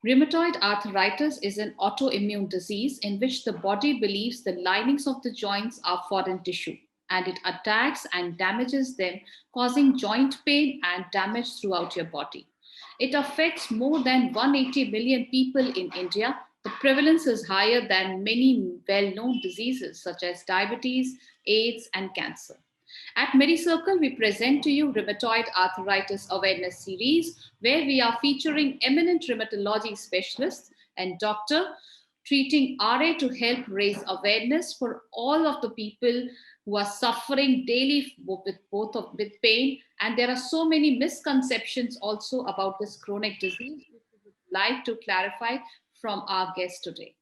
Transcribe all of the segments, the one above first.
Rheumatoid arthritis is an autoimmune disease in which the body believes the linings of the joints are foreign tissue and it attacks and damages them, causing joint pain and damage throughout your body. It affects more than 180 million people in India. The prevalence is higher than many well known diseases such as diabetes, AIDS, and cancer. At MediCircle, we present to you Rheumatoid Arthritis Awareness Series, where we are featuring eminent rheumatology specialists and doctor treating RA to help raise awareness for all of the people who are suffering daily with pain. And there are so many misconceptions also about this chronic disease, which we would like to clarify from our guest today.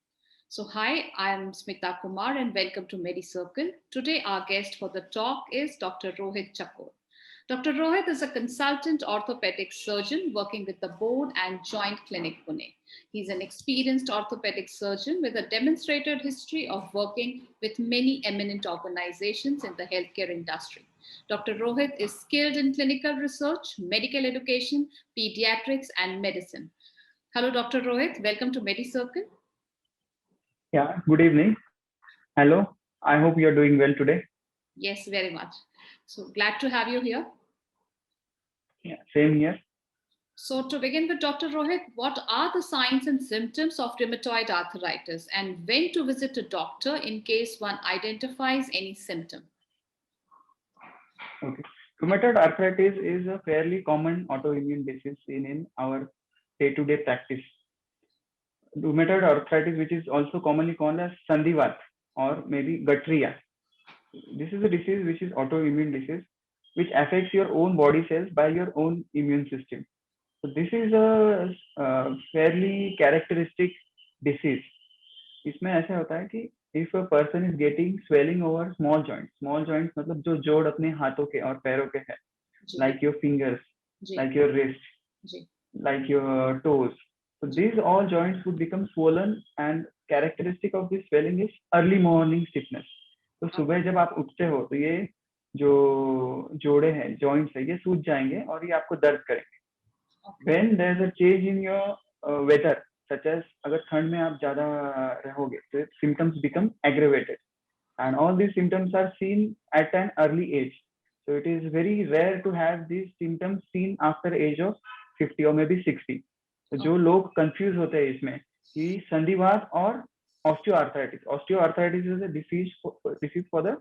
So, hi, I'm Smita Kumar and welcome to MediCircle. Today, our guest for the talk is Dr. Rohit Chakor. Dr. Rohit is a consultant orthopedic surgeon working with the Bone and Joint Clinic Pune. He's an experienced orthopedic surgeon with a demonstrated history of working with many eminent organizations in the healthcare industry. Dr. Rohit is skilled in clinical research, medical education, pediatrics, and medicine. Hello, Dr. Rohit. Welcome to MediCircle. Yeah, good evening. Hello. I hope you're doing well today. Yes, very much. So glad to have you here. Yeah, same here. So, to begin with, Dr. Rohit, what are the signs and symptoms of rheumatoid arthritis and when to visit a doctor in case one identifies any symptom? Okay. Rheumatoid arthritis is a fairly common autoimmune disease seen in our day-to-day practice. Rheumatoid arthritis, which is also commonly called as Sandivat or maybe Guttria. This is a disease which is autoimmune disease which affects your own body cells by your own immune system. So this is a fairly characteristic disease. इसमें ऐसा होता है कि if a person is getting swelling over small joints मतलब जो जोड़ अपने हाथों के और पैरों के है, जी, like your fingers, ji, like your wrist, ji, like your toes. So ji, these all joints would become swollen and characteristic of this swelling is early morning stiffness. तो सुबह जब आप उठते हो तो ये जो जोड़े हैं जॉइंट्स है ये सूज जाएंगे और ये आपको दर्द करेंगे. okay, When there's a change in your weather, such as अगर ठंड में आप ज्यादा रहोगे तो symptoms become aggravated and all these symptoms are seen at an early age. So it is very rare to have these symptoms seen after age of 50 or maybe 60. तो जो okay, लोग कंफ्यूज होते हैं इसमें कि संधिवात और osteoarthritis is a disease for the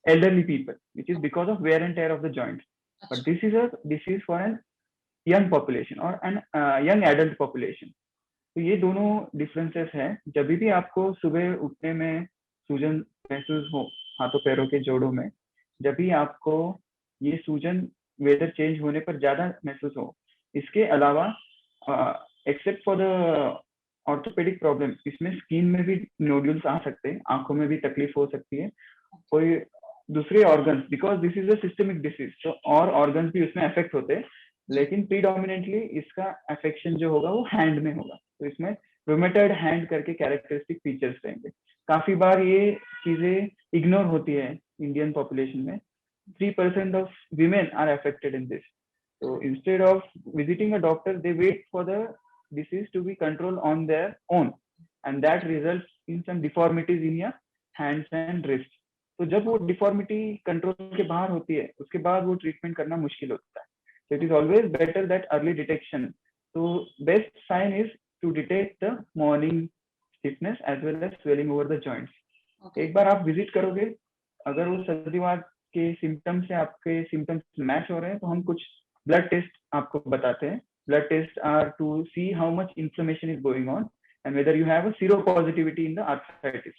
elderly people, which is because of wear and tear of the joints. But अच्छा, this is a disease for an young population or an young adult population. तो ये दोनों differences हैं. जब भी आपको सुबह उठने में सूजन महसूस हो हाथों पैरों के जोड़ों में, जब भी आपको ये सूजन वेदर चेंज होने पर ज्यादा महसूस हो, इसके अलावा except for the orthopaedic problem, इसमें स्किन में भी नोड्यूल्स आ सकते हैं, आंखों में भी तकलीफ हो सकती है, कोई दूसरे organs, because this is a systemic disease तो और ऑर्गन्स भी उसमें अफेक्ट होते हैं, लेकिन प्रीडोमिनेंटली इसका अफेक्शन जो होगा वो हैंड में होगा. तो इसमें रूमेटॉइड हैंड करके कैरेक्टरिस्टिक फीचर्स रहेंगे. काफी बार ये चीजें इग्नोर होती है इंडियन पॉपुलेशन में. 3% of women are affected in this. So instead of visiting a doctor, they wait for the disease to be controlled on their own, and that results in some deformities in your hands and wrists. तो जब वो deformity control के बाहर होती है उसके बाद वो ट्रीटमेंट करना मुश्किल होता है. So it is always better that early detection. So best sign is to detect the morning stiffness as well as swelling over the joints. okay, एक बार आप विजिट करोगे, अगर वो संधिवात के सिम्टम्स से आपके सिम्टम्स मैच हो रहे हैं तो हम कुछ ब्लड टेस्ट आपको बताते हैं. Blood test are to see how much inflammation is going on and whether you have a sero positivity in the arthritis.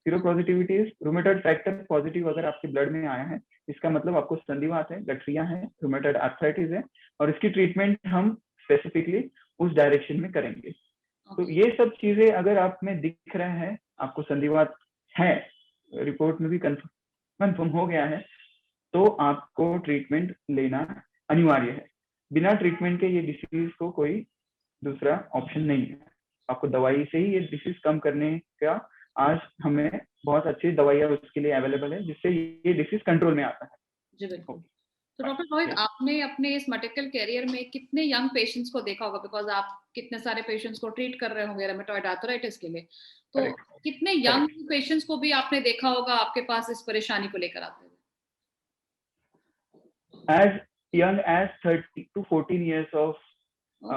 Sero positivity is rheumatoid factor positive अगर आपके ब्लड में आया है, इसका मतलब आपको संधिवात है, गठरिया है, रूमेटॉइड आर्थराइटिस है और इसकी ट्रीटमेंट हम स्पेसिफिकली उस डायरेक्शन में करेंगे. तो okay, ये सब चीजें अगर आप में दिख रहे हैं, आपको संधिवात है, रिपोर्ट में भी कंफर्म हो गया है, तो आपको ट्रीटमेंट लेना अनिवार्य है. बिना ट्रीटमेंट के ये डिसीज को कोई दूसरा ऑप्शन नहीं है. आपको दवाई से ही ये डिसीज कम करने का आज हमें बहुत अच्छी दवाइयाँ उसके लिए अवेलेबल है जिससे ये डिसीज कंट्रोल में आता है. जी बिल्कुल. तो डॉक्टर रोहित, Yes, आपने अपने इस मेडिकल करियर में कितने यंग पेशेंट्स को देखा होगा, बिकॉज आप कितने सारे पेशेंट्स को ट्रीट कर रहे होंगे रेमेटॉइड आर्थराइटिस के लिए, तो correct, कितने correct. यंग पेशेंट्स को भी आपने देखा होगा आपके पास इस परेशानी को लेकर आते As young as 30 to 14 years of हुए?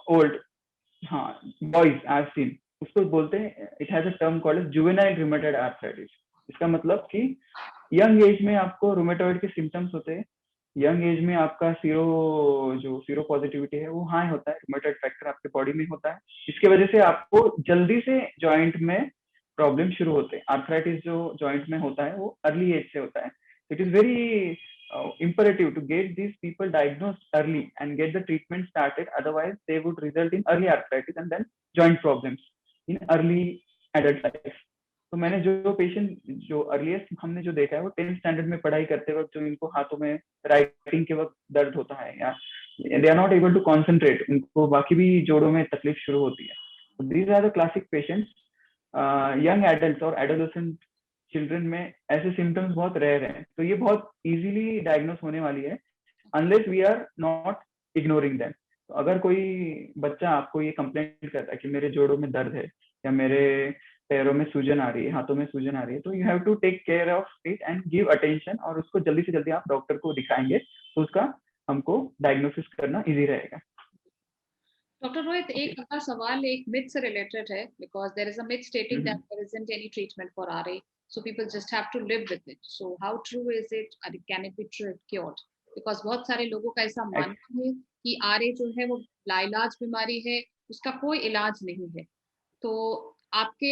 old, हाँ, boys I've seen. उसको बोलते हैं, it has a term called as juvenile rheumatoid arthritis. इसका मतलब कि यंग एज में आपको रूमेटॉइड के सिम्टम्स होते हैं, यंग एज में आपका सीरो पॉजिटिविटी है वो हाई होता है, रूमेटॉइड फैक्टर आपके बॉडी में होता है, इसकी वजह से आपको जल्दी से जॉइंट में प्रॉब्लम शुरू होते हैं. आर्थराइटिस जो जॉइंट में होता है वो अर्ली एज से होता है. It is very imperative to get these people diagnosed early and get the treatment started, otherwise they would result in early arthritis and then joint problems in early adult life. तो मैंने जो patient जो earliest हमने जो देखा है वो 10th standard में पढ़ाई करते वक्त जो इनको हाथों में राइटिंग के वक्त दर्द होता है या they are not able to concentrate, उनको बाकी भी जोड़ों में तकलीफ शुरू होती है. These are the classic patients. Young adult और एडोलेसेंट चिल्ड्रन में ऐसे सिम्टम्स बहुत रेयर हैं, तो ये बहुत इजीली डायग्नोस होने वाली है unless we are not ignoring them. तो अगर कोई बच्चा आपको ये कंप्लेंट करता है कि मेरे जोड़ों में दर्द है या मेरे पैरों में सूजन आ रही है, हाथों में सूजन आ रही है, तो you have to take care of it and give attention, और उसको जल्दी से जल्दी आप डॉक्टर को दिखाएंगे तो उसका हमको डायग्नोसिस करना इजी रहेगा. Doctor Rohit, okay. एक अगला सवाल एक मिथ से रिलेटेड है, because there is a myth stating that hmm. There isn't any treatment for RA, so people just have to live with it. So how true is it, and can it be cured? Because बहुत सारे लोगों का ऐसा मानना है कि RA जो है वो लाइलाज बीमारी है, उसका कोई इलाज नहीं है. तो आपके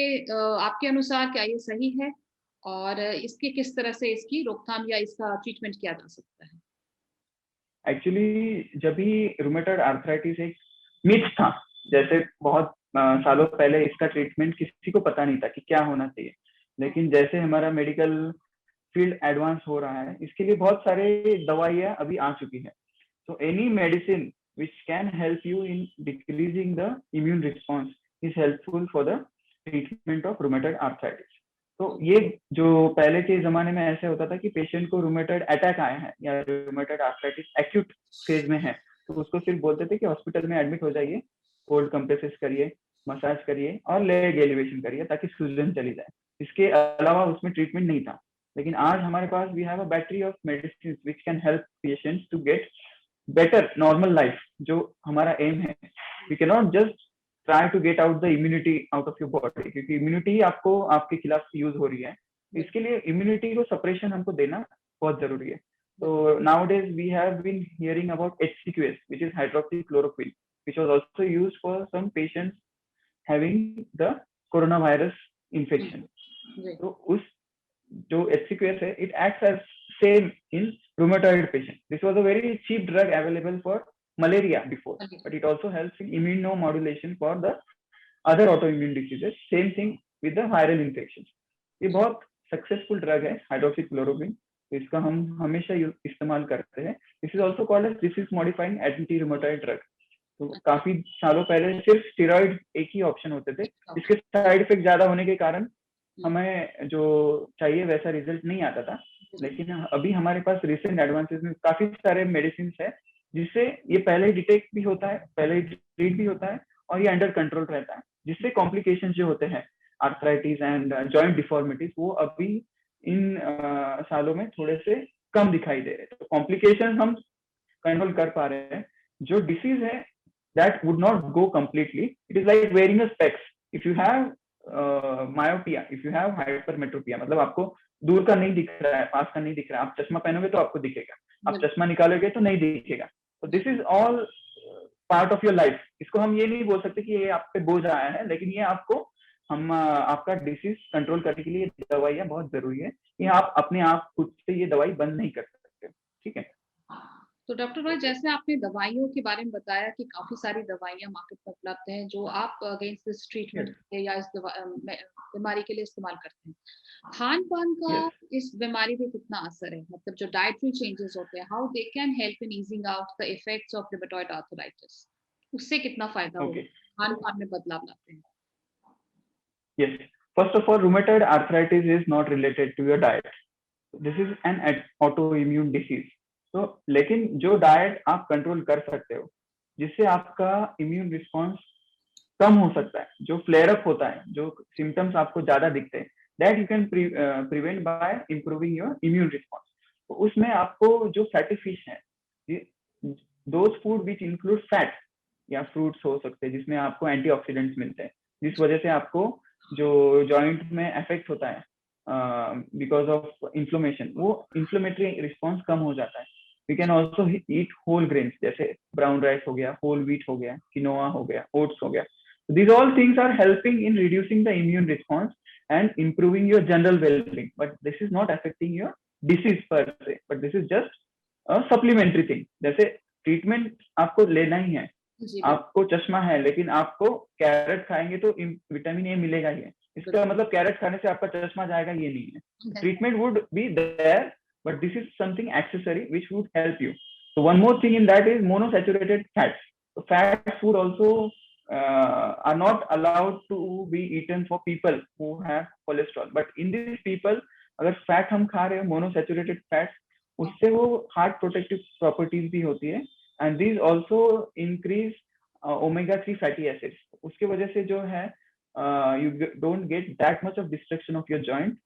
आपके अनुसार क्या ये सही है, और इसकी किस तरह से इसकी रोकथाम या इसका ट्रीटमेंट किया जा सकता है? एक्चुअली जब भी रूमेटॉइड आर्थराइटिस एक मिथ था, जैसे बहुत सालों पहले इसका ट्रीटमेंट किसी को पता नहीं था कि क्या होना चाहिए, लेकिन जैसे हमारा मेडिकल फील्ड एडवांस हो रहा है इसके लिए बहुत सारे दवाइयाँ अभी आ चुकी है. So any medicine which can help you in decreasing the immune response is helpful for the treatment of rheumatoid arthritis. तो ये जो पहले के जमाने में ऐसे होता था कि पेशेंट को रूमेटॉइड अटैक आया है या रूमेटॉइड आर्थराइटिस एक्यूट फेज में है, तो उसको सिर्फ बोलते थे कि हॉस्पिटल में एडमिट हो जाइए, कोल्ड कंप्रेसेस करिए, मसाज करिए और लेग एलिवेशन करिए ताकि सूजन चली जाए. इसके अलावा उसमें ट्रीटमेंट नहीं था. लेकिन आज हमारे पास we have a battery of medicine which can help patients to get better normal life, जो हमारा एम है. We can not just try to get out the immunity out of your body, क्योंकि इम्यूनिटी आपको आपके खिलाफ use हो रही है. इसके लिए इम्यूनिटी को सप्रेशन हमको देना बहुत जरूरी है. तो nowadays we have been hearing about HCQS, which is hydroxychloroquine, which was also used for some patients having the coronavirus infection. तो उस जो HCQS है, it acts as same in rheumatoid patient. This was a very cheap drug available for malaria before, but it also helps in immunomodulation for the other autoimmune diseases. Same thing with the viral infections. ये बहुत successful drug है hydroxychloroquine, तो इसका हम हमेशा इस्तेमाल करते हैं. This is also called as disease modifying anti rheumatoid drug. तो काफी सालों पहले सिर्फ स्टेरॉइड एक ही ऑप्शन होते थे, इसके साइड इफेक्ट ज्यादा होने के कारण हमें जो चाहिए वैसा रिजल्ट नहीं आता था. लेकिन अभी हमारे पास रिसेंट एडवांसेस में काफी सारे मेडिसिन है जिससे ये पहले ही डिटेक्ट भी होता है, पहले ही ट्रीट भी होता है और ये अंडर कंट्रोल रहता है, जिससे कॉम्प्लिकेशन जो होते हैं आर्थराइटिस एंड जॉइंट डिफॉर्मिटीज वो अभी इन सालों में थोड़े से कम दिखाई दे रहे हैं. तो कॉम्प्लिकेशन हम कंट्रोल कर पा रहे हैं. जो डिसीज है that would not go completely. It is like wearing a specs. If you have myopia, if you have hypermetropia, मतलब आपको दूर का नहीं दिख रहा है, पास का नहीं दिख रहा है, आप चश्मा पहनोगे तो आपको दिखेगा, आप चश्मा निकालोगे तो नहीं दिखेगा. तो this is all part of your life. इसको हम ये नहीं बोल सकते कि ये आप पे बोझ आया है, लेकिन ये आपको हम आपका डिसीज कंट्रोल करने के लिए दवाइयाँ बहुत जरूरी है. ये आप अपने आप खुद से ये दवाई बंद नहीं कर सकते. ठीक है. तो डॉक्टर रोहित, जैसे आपने दवाइयों के बारे में बताया कि काफी सारी दवाइयां मार्केट में उपलब्ध हैं जो आप अगेंस्ट दिस ट्रीटमेंट या इस बीमारी के लिए इस्तेमाल करते हैं. खान पान का इस बीमारी पे कितना असर है, मतलब जो डाइटरी चेंजेस होते हैं, how they can help in easing out the effects of rheumatoid arthritis, उससे कितना फायदा होगा खान पान में बदलाव लाते हैं? Yes. First of all, rheumatoid arthritis is not related to your diet. This is an autoimmune disease. तो लेकिन जो डाइट आप कंट्रोल कर सकते हो जिससे आपका इम्यून रिस्पॉन्स कम हो सकता है, जो फ्लेयर अप होता है, जो सिम्टम्स आपको ज्यादा दिखते हैं, that you can prevent bye improving your immune response. तो उसमें आपको जो फैटी फिश है, those food which include fat या फ्रूट्स हो सकते हैं जिसमें आपको एंटीऑक्सीडेंट्स मिलते हैं, जिस वजह से आपको जो जॉइंट में इफेक्ट होता है बिकॉज ऑफ इन्फ्लोमेशन, वो इन्फ्लोमेटरी रिस्पॉन्स कम हो जाता है। We can also eat whole grains, जैसे ब्राउन राइस हो गया, होल व्हीट हो गया, किनोआ हो गया, ओट्स हो गया। These all things are helping in reducing the immune response and improving your general well-being. But this is not affecting your disease per se. But this is just a supplementary thing. जैसे treatment आपको लेना ही है, जी आपको चश्मा है लेकिन आपको carat खाएंगे तो विटामिन ए मिलेगा ही है, इसका मतलब कैरेट खाने से आपका चश्मा जाएगा ये नहीं है। Treatment would be there, but this is something accessory which would help you. So one more thing in that is monosaturated fats. So fat food also are not allowed to be eaten for people who have cholesterol. But in these people, अगर fat हम खा रहे हैं monosaturated fat, उससे वो heart protective properties भी होती है, and this also increase omega 3 fatty acids. उसके वजह से जो है you don't get that much of destruction of your joint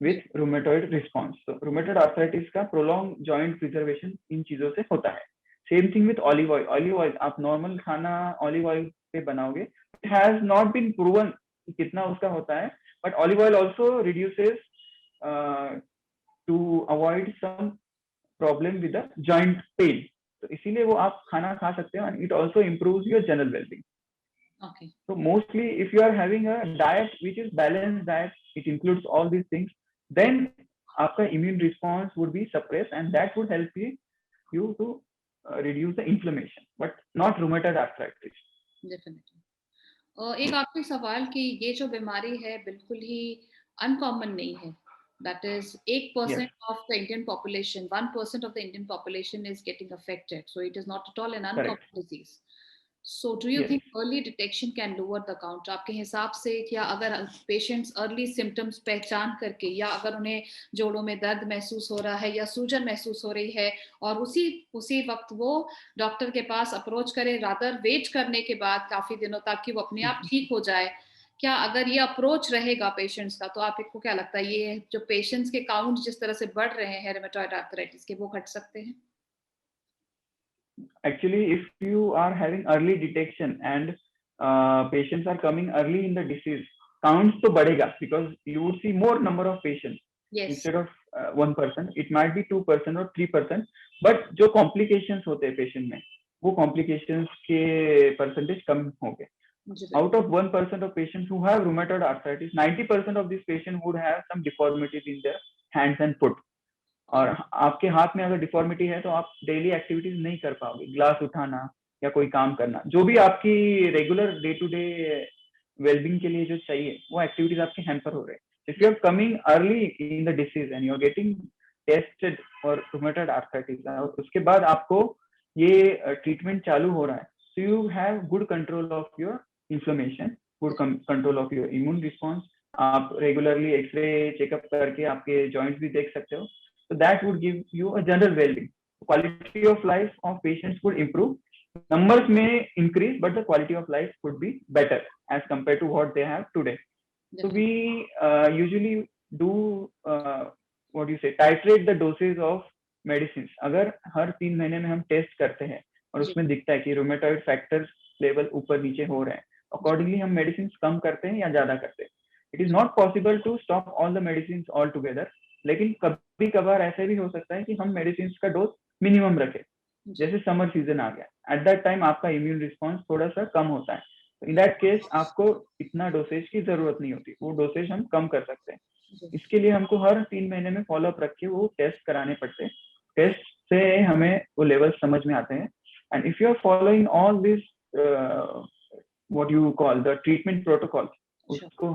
with rheumatoid response. तो रूमेटॉइड आर्थराइटिस का प्रोलॉन्ग जॉइंट प्रिजर्वेशन इन चीजों से होता है। Same thing with olive oil. Olive oil आप नॉर्मल खाना ऑलिव ऑयल पे बनाओगे, it has not been proven कितना उसका होता है, but olive oil also reduces to avoid some problem with the joint pain. तो इसीलिए वो आप खाना खा सकते हो, and it also improves your general wellbeing. Okay. So mostly if you are having a diet which is balanced diet, it includes all these things, then आपका immune response would be suppressed, and that would help you to reduce the inflammation, but not rheumatoid arthritis. Definitely. एक आखिरी सवाल कि ये जो बीमारी है बिल्कुल ही अनकॉमन नहीं है. That is 8% Yes, of the Indian population, 1% of the Indian population is getting affected. So it is not at all an uncommon correct. disease. So do you Yes. think early detection can lower the count? आपके हिसाब से क्या अगर patients early symptoms पहचान करके, या अगर उन्हें जोड़ों में दर्द महसूस हो रहा है या सूजन महसूस हो रही है और उसी वक्त वो डॉक्टर के पास अप्रोच करें रादर वेट करने के बाद काफी दिनों तक कि वो अपने आप ठीक हो जाए, क्या अगर ये अप्रोच रहेगा पेशेंट्स का तो आपको क्या लगता है ये जो पेशेंट्स के काउंट जिस तरह से बढ़ रहे हैं रूमेटॉइड आर्थराइटिस के, वो घट सकते हैं? Actually, if you are having early detection and patients are coming early in the disease, counts तो बढ़ेगा, because you would see more number of patients. Yes. Instead of 1%, it might be 2% or 3%. But जो complications होते हैं patient में, वो complications के percentage कम होंगे. Out of 1% of patients who have rheumatoid arthritis, 90% of these patients would have some deformities in their hands and foot. और आपके हाथ में अगर डिफॉर्मिटी है तो आप डेली एक्टिविटीज नहीं कर पाओगे, ग्लास उठाना या कोई काम करना, जो भी आपकी regular day to day wellbeing के लिए जो चाहिए वो एक्टिविटीज आपके हैम्पर हो रहे हैं। If you are coming early in the disease and you are getting tested for rheumatoid arthritis, उसके बाद आपको ये ट्रीटमेंट चालू हो रहा है, so you have good control of your inflammation, good control of your immune response. आप regularly x-ray checkup करके आपके जॉइंट्स भी देख सकते हो, so that would give you a general well-being. Quality of life of patients would improve. Numbers may increase, but the quality of life could be better as compared to what they have today. So we usually do what do you say, titrate the doses of medicines. अगर हर 3 महीने में हम test करते हैं और उसमें दिखता है कि रूमेटॉइड फैक्टर्स लेवल ऊपर नीचे हो रहे हैं, अकॉर्डिंगली हम मेडिसिन कम करते हैं या ज्यादा करते हैं. It is not possible to stop all the medicine all together, लेकिन कभी कभार ऐसा भी हो सकता है कि हम मेडिसिन का डोज मिनिमम रखें. जैसे समर सीजन आ गया, एट दैट टाइम आपका इम्यून रिस्पॉन्स थोड़ा सा कम होता है, इन दैट केस आपको इतना डोसेज की जरूरत नहीं होती, वो डोसेज हम कम कर सकते हैं. इसके लिए हमको हर 3 महीने में फॉलोअप रख के वो टेस्ट कराने पड़ते हैं. टेस्ट से हमें वो लेवल समझ में आते हैं. And if you are following all this what you call the treatment protocol, उसको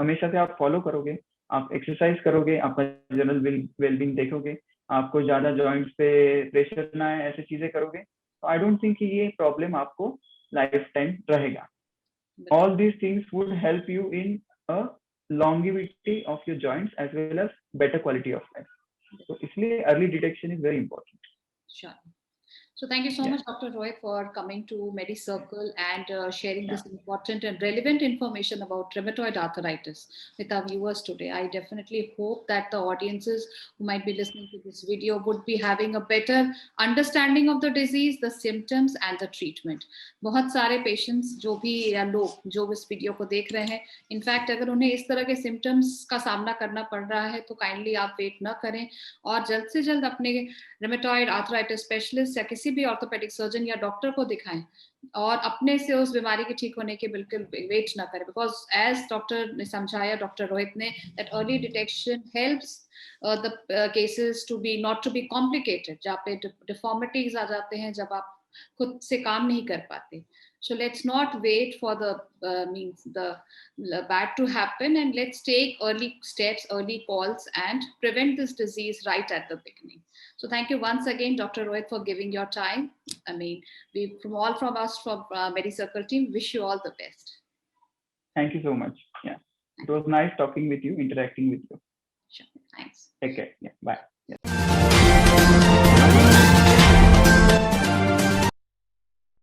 हमेशा से आप फॉलो करोगे, आप एक्सरसाइज करोगे, आपका जनरल वेलबींग देखोगे, आपको ज्यादा जॉइंट्स पे प्रेशर ना है, ऐसी चीजें करोगे, तो आई डोंट थिंक कि ये प्रॉब्लम आपको लाइफ टाइम रहेगा. All these things would help you in a longevity of your joints as well as better quality of life. तो इसलिए early detection is very important. Sure. So thank you so Yeah. much, Dr. Rohit, for coming to MediCircle and sharing Yeah. this important and relevant information about rheumatoid arthritis with our viewers today. I definitely hope that the audiences who might be listening to this video would be having a better understanding of the disease, the symptoms and the treatment. बहुत सारे patients जो भी या लोग जो इस video को देख रहे हैं, इनफैक्ट अगर उन्हें इस तरह के symptoms का सामना करना पड़ रहा है तो काइंडली आप वेट न करें और जल्द से जल्द अपने रेमेटॉइड आर्थराइटिस स्पेशलिस्ट या किसी भी ऑर्थोपेडिक सर्जन या डॉक्टर को दिखाएं और अपने से उस बीमारी के ठीक होने के बिल्कुल वेट ना करें बिकॉज एज डॉक्टर ने समझाया डॉक्टर रोहित ने that early detection helps the cases to be not to be complicated जहाँ पे डिफॉर्मिटीज आ जाते हैं जब आप खुद से काम नहीं कर पाते. So let's not wait for the bad to happen, and let's take early steps, early calls, and prevent this disease right at the beginning. So thank you once again, Dr. Rohit, for giving your time. I mean, we from us from MediCircle team wish you all the best. Thank you so much. Yeah, it was nice talking with you, interacting with you. Sure. Thanks. Take care. Yeah, bye. Yeah.